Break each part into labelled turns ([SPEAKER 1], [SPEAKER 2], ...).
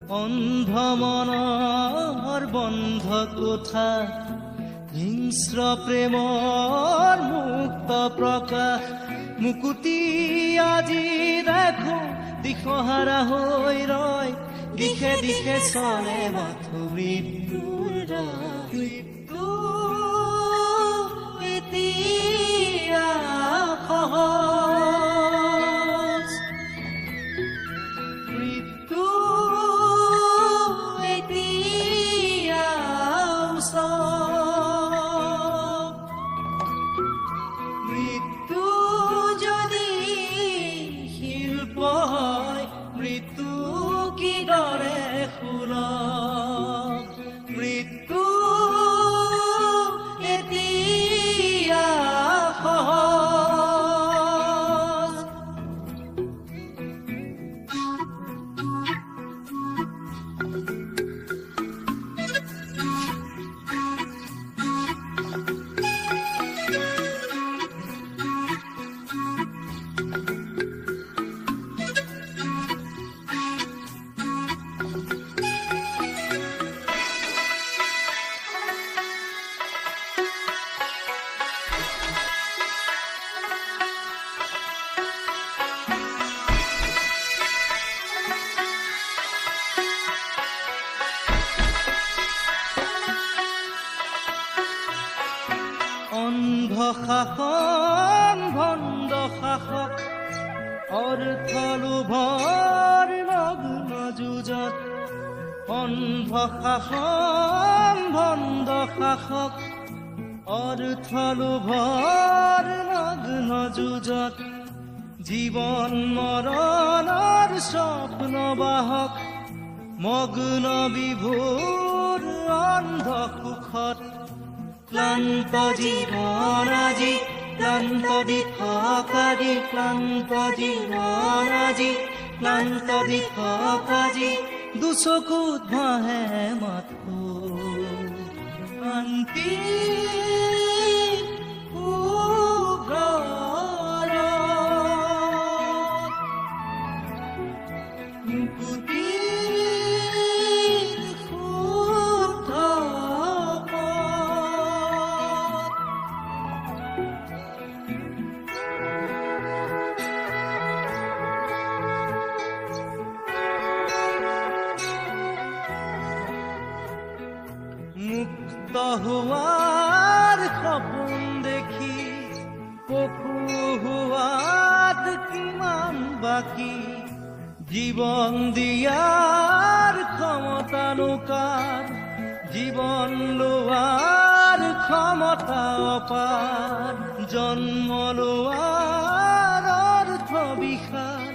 [SPEAKER 1] অন্ধ মনৰ বন্ধ কোঠা হিংস্ৰ প্ৰেমৰ মুক্ত প্ৰকাশ মুকুতি আজি দেখো দিশহাৰা হৈ ৰয় দিশে দিশে চলে মাথো মৃত্যুৰ মৃত্যু এতিয়া সহজ মৃত্যু এতিয়া ওচৰ মৃত্যু যদি শিল্প হয় মৃত্যু কিদৰে সুলভ মৃত্যু এতিয়া সহজ অন্ধ শাসন ভণ্ড শাসক অৰ্থ লোভৰ নগ্ন যুঁজত অন্ধ শাসন ভণ্ড শাসক অৰ্থ লোভৰ নগ্ন যুঁজত জীৱন মৰণৰ স্বপ্ন বাহক মগ্ন বিভোৰ অন্ধ সুখত ক্লান্ত জীৱন আজি ক্লান্ত দিশক আজি ক্লান্ত জীৱন আজি ক্লান্ত দিশক আজি দুচকুত ভাহে মাথো শান্তি মুকুতি মুক্ত হোৱাৰ সপোন দেখি পশু হোৱাত কিমান বাকী জীৱন দিয়াৰ ক্ষমতানো কাৰ জীৱন লোৱাৰ ক্ষমতা অপাৰ জন্ম লোৱাৰ অৰ্থ বিশাল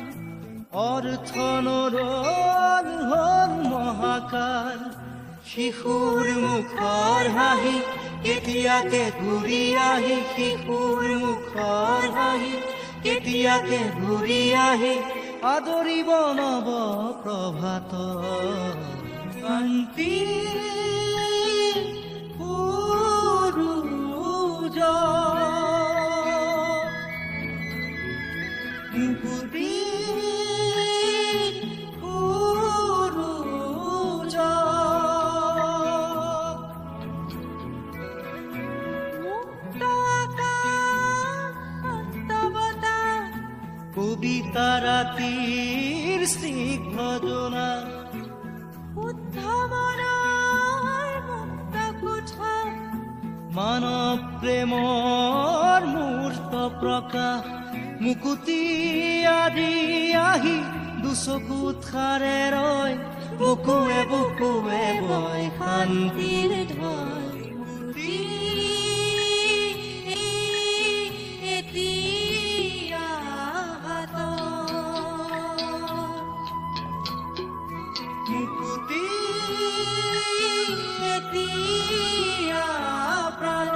[SPEAKER 1] অৰ্থ নৰল হ'ল মহাকাল শিশুৰ মুখৰ হাঁহি কেতিয়াকে ঘূৰি আহি শিশুৰ মুখৰ হাঁহি কেতিয়াকে ঘূৰি আহি আদৰিব নৱ প্ৰভাত শান্তি সূৰুজ মুকুতি কবিতা ৰাতিৰ স্নিগ্ধ জোনা শুদ্ধ মনৰ মুক্ত কোঠা মানৱ প্ৰেমৰ মূৰ্ত প্ৰকাশ মুকুতি আদি আহি দুচকুত খাৰে ৰয় বুকুৱে বুকুৱে বয় শান্তিৰ ঢল মুকুতি এতিয়া প্ৰাণ